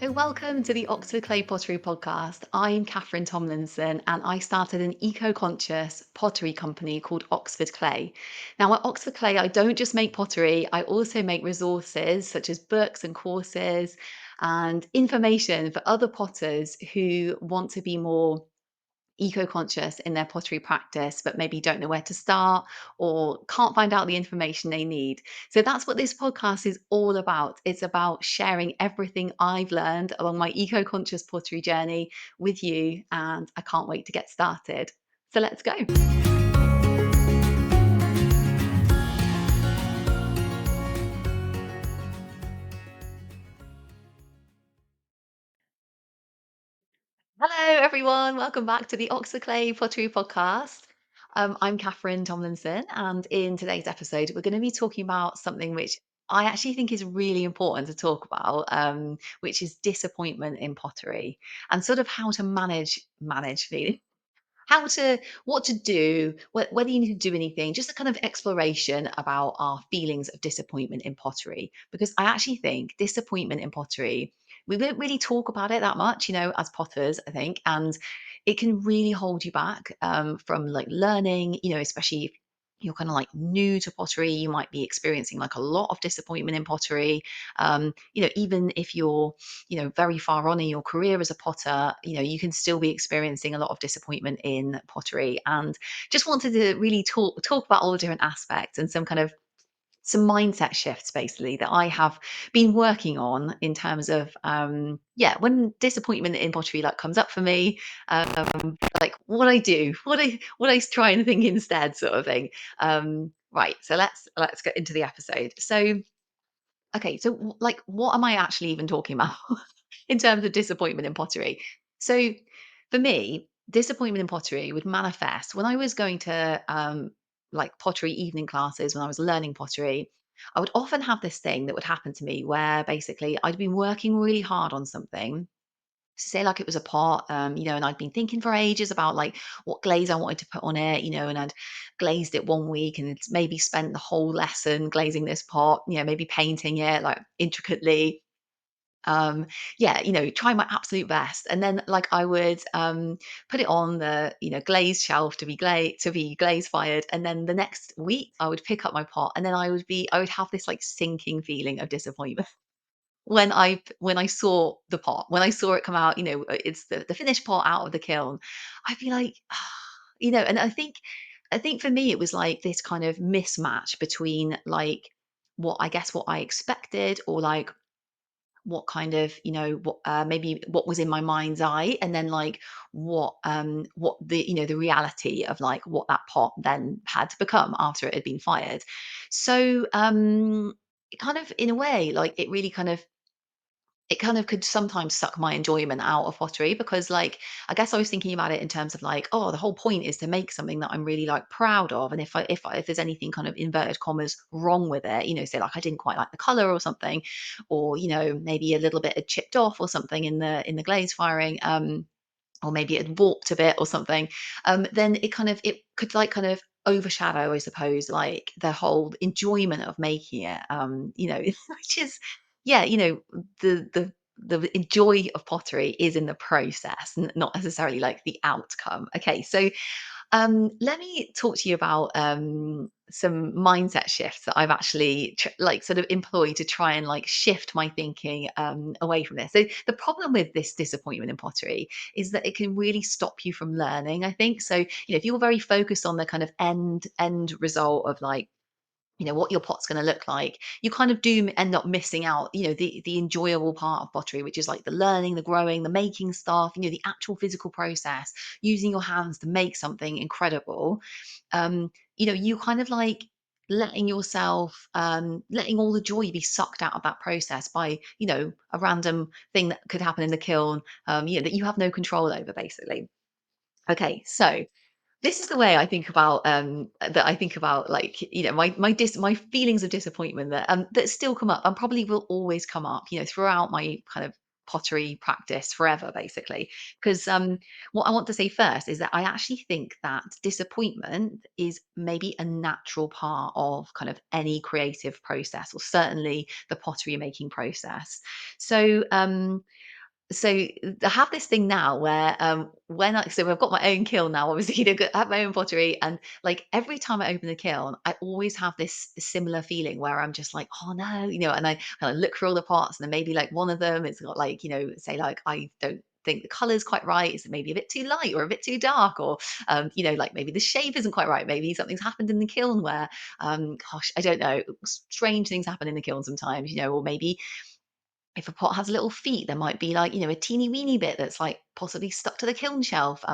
So, welcome to the Oxford Clay Pottery Podcast. I'm Catherine Tomlinson and I started an eco conscious pottery company called Oxford Clay. Now, at Oxford Clay, I don't just make pottery, I also make resources such as books and courses and information for other potters who want to be more eco-conscious in their pottery practice but maybe don't know where to start or can't find out the information they need. So that's what this podcast is all about. It's about sharing everything I've learned along my eco-conscious pottery journey with you, and I can't wait to get started. So let's go. Hello, everyone. Welcome back to the Oxford Clay Pottery Podcast. I'm Catherine Tomlinson, and in today's episode, we're going to be talking about something which I actually think is really important to talk about, which is disappointment in pottery and sort of how to manage feeling how to what to do, whether you need to do anything, just a kind of exploration about our feelings of disappointment in pottery. Because I actually think disappointment in pottery, we don't really talk about it that much, as potters, I think, and it can really hold you back from like learning, especially if you're kind of like new to pottery, you might be experiencing like a lot of disappointment in pottery. Even if you're very far on in your career as a potter, you can still be experiencing a lot of disappointment in pottery. And just wanted to really talk about all the different aspects and some mindset shifts basically that I have been working on in terms of when disappointment in pottery like comes up for me, like what I do, what I try and think instead, sort of thing. Right, so let's get into the episode. So okay, so like what am I actually even talking about in terms of disappointment in pottery? So for me, disappointment in pottery would manifest when I was going to like pottery evening classes when I was learning pottery. I would often have this thing that would happen to me where basically I'd been working really hard on something. Say like it was a pot, and I'd been thinking for ages about like what glaze I wanted to put on it, and I'd glazed it one week and it's maybe spent the whole lesson glazing this pot, maybe painting it like intricately. Um, yeah, trying my absolute best. And then like I would put it on the, glazed shelf to be glaze fired. And then the next week I would pick up my pot and then I would have this like sinking feeling of disappointment when I saw the pot, when I saw it come out, it's the finished pot out of the kiln, I'd be like, and I think for me it was like this kind of mismatch between like what I expected, or like what kind of, what maybe what was in my mind's eye, and then like what the the reality of like what that pot then had to become after it had been fired. So it kind of, in a way, like it kind of could sometimes suck my enjoyment out of pottery, because like I guess I was thinking about it in terms of like, oh, the whole point is to make something that I'm really like proud of, and if there's anything kind of inverted commas wrong with it, say like I didn't quite like the color or something, or maybe a little bit had chipped off or something in the glaze firing, or maybe it had warped a bit or something, then it could like kind of overshadow, I suppose, like the whole enjoyment of making it. Which is, yeah, the joy of pottery is in the process, not necessarily like the outcome. Okay, so let me talk to you about some mindset shifts that I've actually like sort of employed to try and like shift my thinking away from this. So the problem with this disappointment in pottery is that it can really stop you from learning, I think. So if you're very focused on the kind of end result of like what your pot's going to look like, you kind of do end up missing out, the enjoyable part of pottery, which is like the learning, the growing, the making stuff, the actual physical process, using your hands to make something incredible. You kind of like letting all the joy be sucked out of that process by a random thing that could happen in the kiln, that you have no control over, basically. Okay, so this is the way I think about like, my feelings of disappointment that still come up and probably will always come up, throughout my kind of pottery practice forever, basically. Because what I want to say first is that I actually think that disappointment is maybe a natural part of kind of any creative process, or certainly the pottery making process. So So I have this thing now where so I've got my own kiln now, obviously, I have my own pottery, and like every time I open the kiln, I always have this similar feeling where I'm just like, oh no, and I kind of look through all the pots, and then maybe like one of them, it's got like, say like I don't think the color's quite right. Is it maybe a bit too light or a bit too dark, or like maybe the shape isn't quite right. Maybe something's happened in the kiln where, gosh, I don't know, strange things happen in the kiln sometimes, or maybe if a pot has little feet, there might be like, a teeny weeny bit that's like possibly stuck to the kiln shelf,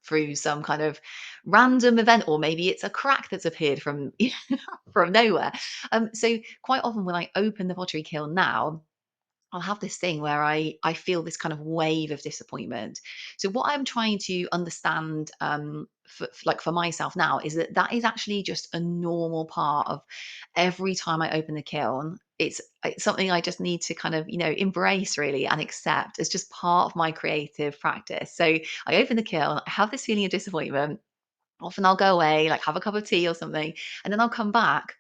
through some kind of random event, or maybe it's a crack that's appeared from from nowhere. So quite often when I open the pottery kiln now, I'll have this thing where I feel this kind of wave of disappointment. So what I'm trying to understand, like for myself now, is that that is actually just a normal part of every time I open the kiln. It's something I just need to kind of embrace really and accept as just part of my creative practice. So I open the kiln, I have this feeling of disappointment. Often I'll go away, like have a cup of tea or something, and then I'll come back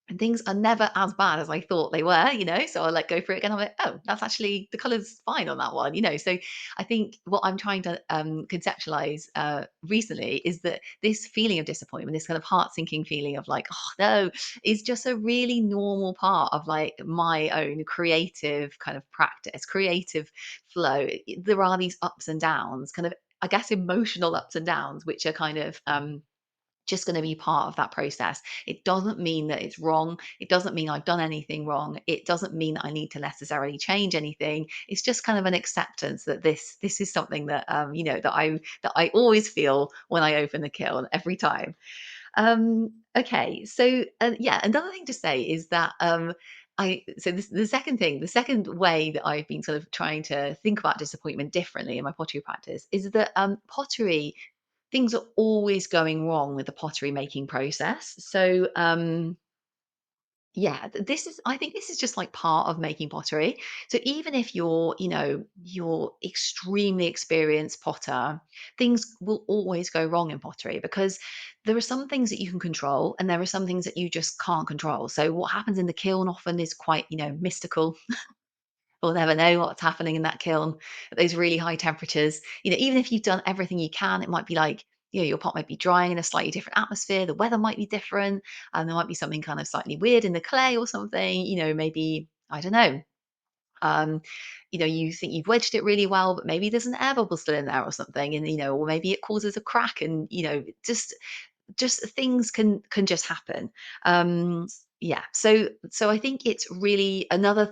and things are never as bad as I thought they were, so I'll like go through it again. I'm like, oh, that's actually the color's fine on that one. So I think what I'm trying to conceptualize recently is that this feeling of disappointment, this kind of heart sinking feeling of like, oh no, is just a really normal part of like my own creative kind of practice, creative flow. There are these ups and downs, kind of, I guess, emotional ups and downs, which are kind of just going to be part of that process. It doesn't mean that it's wrong. It doesn't mean I've done anything wrong. It doesn't mean that I need to necessarily change anything. It's just kind of an acceptance that this is something that that I always feel when I open the kiln every time. Okay, so yeah, another thing to say is that the second thing, the second way that I've been sort of trying to think about disappointment differently in my pottery practice is that pottery, things are always going wrong with the pottery making process. So, yeah, this is, I think this is just like part of making pottery. So even if you're extremely experienced potter, things will always go wrong in pottery because there are some things that you can control and there are some things that you just can't control. So what happens in the kiln often is quite, mystical. We'll never know what's happening in that kiln at those really high temperatures. Even if you've done everything you can, it might be like, your pot might be drying in a slightly different atmosphere. The weather might be different, and there might be something kind of slightly weird in the clay or something. Maybe I don't know. Um, you think you've wedged it really well, but maybe there's an air bubble still in there or something, and or maybe it causes a crack, and just things can just happen. Yeah, so I think it's really another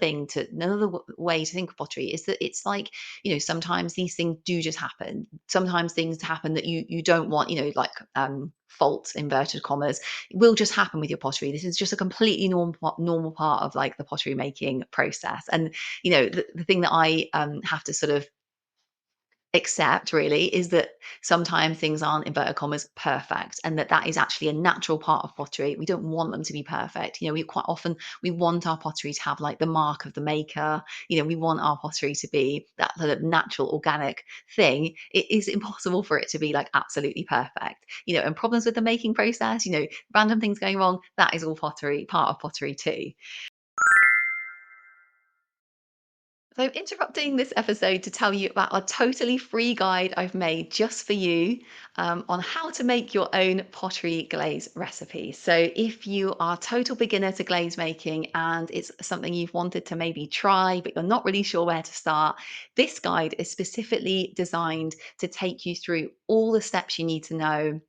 way to think of pottery is that it's like, sometimes these things do just happen. Sometimes things happen that you don't want, like fault inverted commas will just happen with your pottery. This is just a completely normal part of like the pottery making process. And the thing that I have to sort of accept really is that sometimes things aren't, inverted commas, perfect, and that is actually a natural part of pottery. We don't want them to be perfect. We quite often we want our pottery to have like the mark of the maker. We want our pottery to be that sort of natural organic thing. It is impossible for it to be like absolutely perfect. And problems with the making process, random things going wrong, that is all pottery, part of pottery too. So, I'm interrupting this episode to tell you about a totally free guide I've made just for you, on how to make your own pottery glaze recipe. So, if you are a total beginner to glaze making and it's something you've wanted to maybe try, but you're not really sure where to start, this guide is specifically designed to take you through all the steps you need to know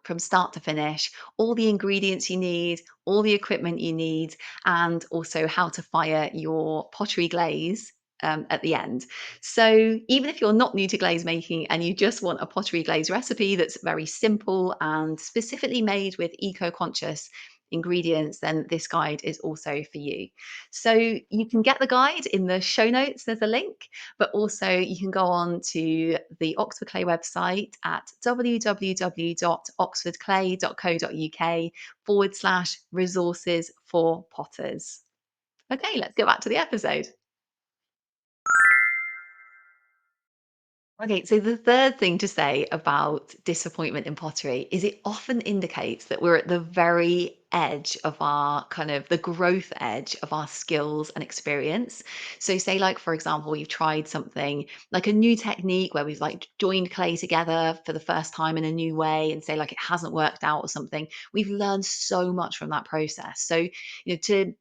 from start to finish, all the ingredients you need, all the equipment you need, and also how to fire your pottery glaze at the end. So, even if you're not new to glaze making and you just want a pottery glaze recipe that's very simple and specifically made with eco conscious ingredients, then this guide is also for you. So, you can get the guide in the show notes, there's a link, but also you can go on to the Oxford Clay website at www.oxfordclay.co.uk/resources for potters. Okay, let's go back to the episode. Okay, so the third thing to say about disappointment in pottery is it often indicates that we're at the very edge of our kind of the growth edge of our skills and experience. So say like for example, you've tried something like a new technique where we've like joined clay together for the first time in a new way and say like it hasn't worked out or something. We've learned so much from that process. So, to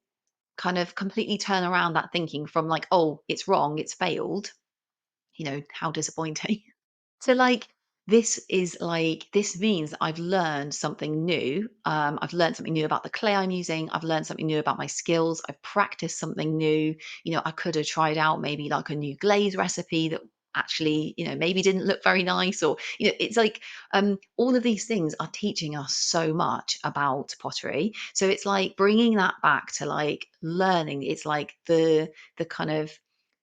kind of completely turn around that thinking from like, oh, it's wrong, it's failed, how disappointing. So like this means that I've learned something new. I've learned something new about the clay I'm using. I've learned something new about my skills. I've practiced something new. I could have tried out maybe like a new glaze recipe that actually, maybe didn't look very nice, or it's like all of these things are teaching us so much about pottery. So it's like bringing that back to like learning. It's like the kind of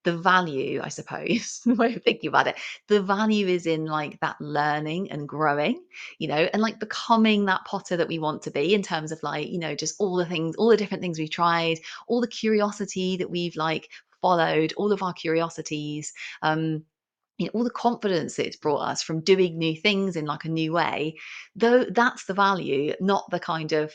the value, I suppose, the way of thinking about it, the value is in like that learning and growing, and like becoming that potter that we want to be in terms of like, just all the things, all the different things we've tried, all the curiosity that we've like followed, all of our curiosities, all the confidence that it's brought us from doing new things in like a new way. Though that's the value, not the kind of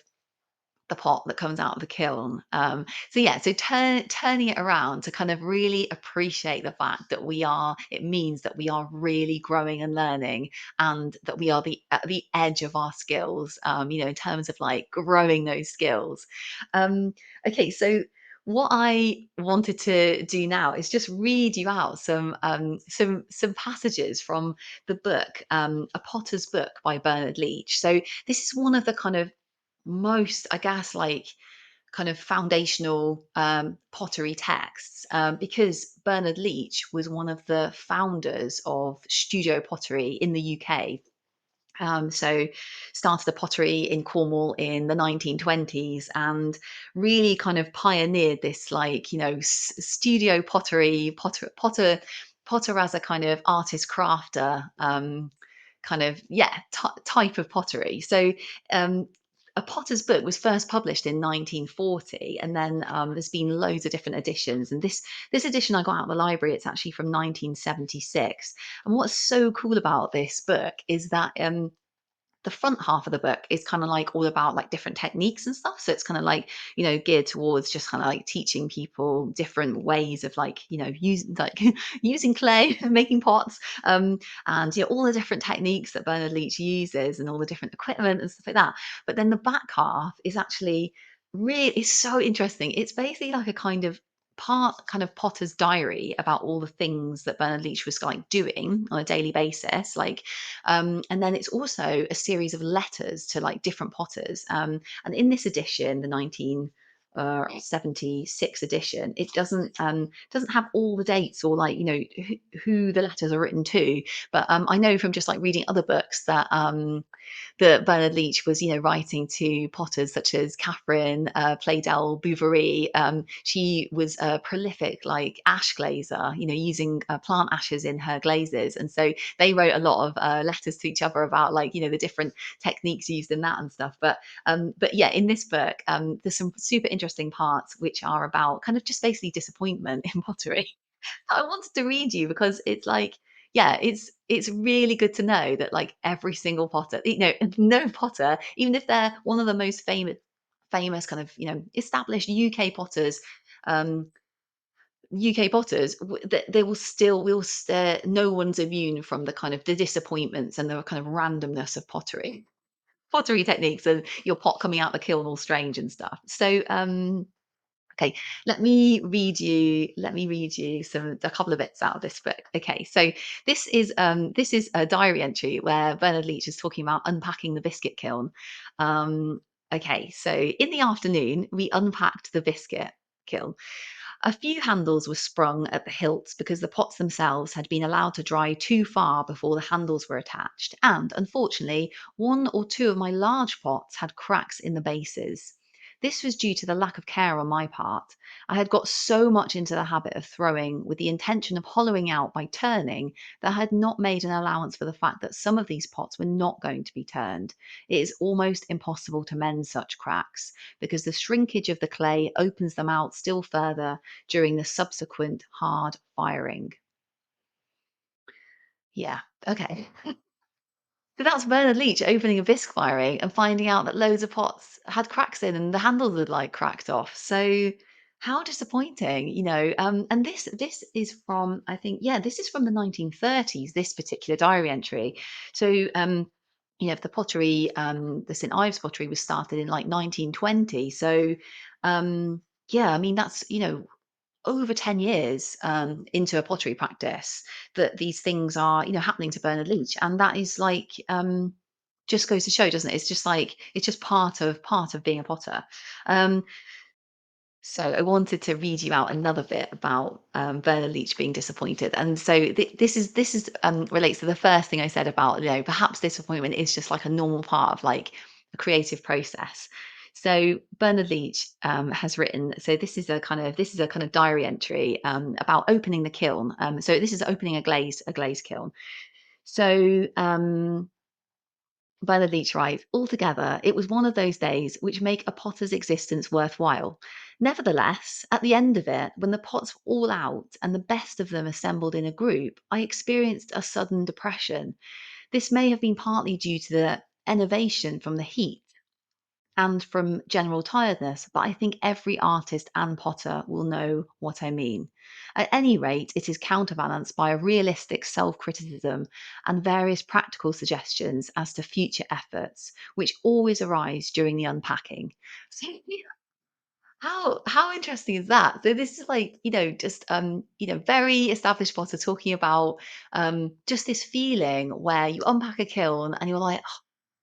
the pot that comes out of the kiln. So yeah, so turning it around to kind of really appreciate the fact that it means that we are really growing and learning, and that we are at the edge of our skills, in terms of like growing those skills. Um, okay, so what I wanted to do now is just read you out some passages from the book, A Potter's Book by Bernard Leach. So this is one of the kind of most, I guess, like kind of foundational pottery texts, because Bernard Leach was one of the founders of studio pottery in the UK. So started the pottery in Cornwall in the 1920s and really kind of pioneered this like, studio pottery, potter as a kind of artist crafter, kind of, yeah, type of pottery. So um, a potter's book was first published in 1940, and then there's been loads of different editions, and this edition I got out of the library, it's actually from 1976. And what's so cool about this book is that the front half of the book is kind of like all about like different techniques and stuff. So it's kind of like, geared towards just kind of like teaching people different ways of like, using like using clay and making pots. And all the different techniques that Bernard Leach uses and all the different equipment and stuff like that. But then the back half is actually really, it's so interesting. It's basically like a kind of part kind of potter's diary about all the things that Bernard Leach was like doing on a daily basis, like and then it's also a series of letters to like different potters. And in this edition, the 1976 edition, it doesn't have all the dates or like who the letters are written to. But I know from just like reading other books that Bernard Leach was, writing to potters such as Catherine Pleydell Bouverie. She was a prolific like ash glazer, using plant ashes in her glazes, and so they wrote a lot of letters to each other about like the different techniques used in that and stuff. But yeah, in this book, there's some super interesting parts which are about kind of just basically disappointment in pottery. I wanted to read you because it's like, yeah, it's really good to know that like every single potter, no potter, even if they're one of the most famous kind of established um, UK potters, they will still no one's immune from the kind of the disappointments and the kind of randomness of pottery techniques, and your pot coming out the kiln all strange and stuff. So okay, let me read you a couple of bits out of this book. Okay, so this is a diary entry where Bernard Leach is talking about unpacking the biscuit kiln. Um, okay, so in the afternoon we unpacked the biscuit kiln. A few handles were sprung at the hilts because the pots themselves had been allowed to dry too far before the handles were attached, and unfortunately, one or two of my large pots had cracks in the bases. This was due to the lack of care on my part. I had got so much into the habit of throwing with the intention of hollowing out by turning that I had not made an allowance for the fact that some of these pots were not going to be turned. It is almost impossible to mend such cracks because the shrinkage of the clay opens them out still further during the subsequent hard firing. Yeah. Okay. So that's Bernard Leach opening a bisque firing and finding out that loads of pots had cracks in and the handles had like cracked off. So how disappointing, and this is from, I think, yeah, this is from the 1930s, this particular diary entry. So the pottery, the St. Ives pottery was started in like 1920. So yeah, I mean that's, over 10 years into a pottery practice that these things are, happening to Bernard Leach. And that is like, just goes to show, doesn't it? It's just like, it's just part of being a potter. Um, so I wanted to read you out another bit about Bernard Leach being disappointed, and so this is relates to the first thing I said about, perhaps disappointment is just like a normal part of like a creative process. So Bernard Leach has written. So this is a kind of diary entry about opening the kiln. So this is opening a glaze kiln. So by the Leech writes, altogether, it was one of those days which make a potter's existence worthwhile. Nevertheless, at the end of it, when the pots were all out and the best of them assembled in a group, I experienced a sudden depression. This may have been partly due to the enervation from the heat and from general tiredness, but I think every artist and potter will know what I mean. At any rate, it is counterbalanced by a realistic self criticism and various practical suggestions as to future efforts, which always arise during the unpacking. So, how interesting is that? So this is like, just very established potter talking about just this feeling where you unpack a kiln and you're like,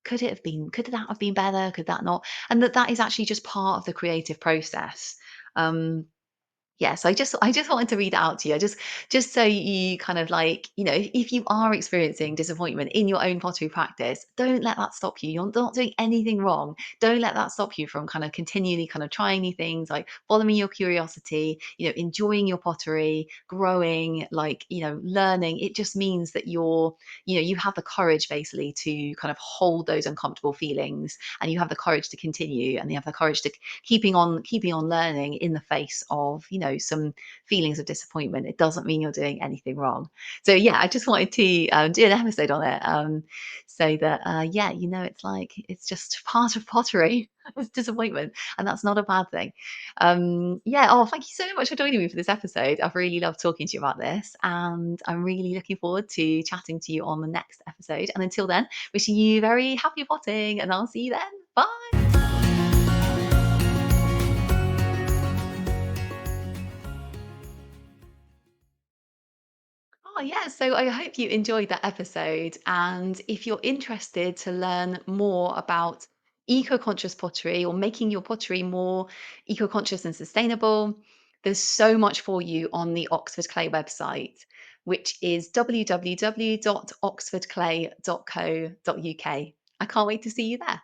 could that have been better? Could that not? And that is actually just part of the creative process. Um, Yes, I just wanted to read it out to you. Just so you kind of like, if you are experiencing disappointment in your own pottery practice, don't let that stop you. You're not doing anything wrong. Don't let that stop you from kind of continually kind of trying new things, like following your curiosity, enjoying your pottery, growing, like, learning. It just means that you have the courage basically to kind of hold those uncomfortable feelings, and you have the courage to continue, and you have the courage to keeping on learning in the face of, some feelings of disappointment. It doesn't mean you're doing anything wrong. So yeah, I just wanted to do an episode on it, so that yeah, it's like it's just part of pottery. It's disappointment, and that's not a bad thing. Yeah. Oh, thank you so much for joining me for this episode. I've really loved talking to you about this, and I'm really looking forward to chatting to you on the next episode. And until then, wishing you very happy potting, and I'll see you then. Bye. Oh, yeah. So I hope you enjoyed that episode. And if you're interested to learn more about eco conscious pottery or making your pottery more eco conscious and sustainable, there's so much for you on the Oxford Clay website, which is www.oxfordclay.co.uk. I can't wait to see you there.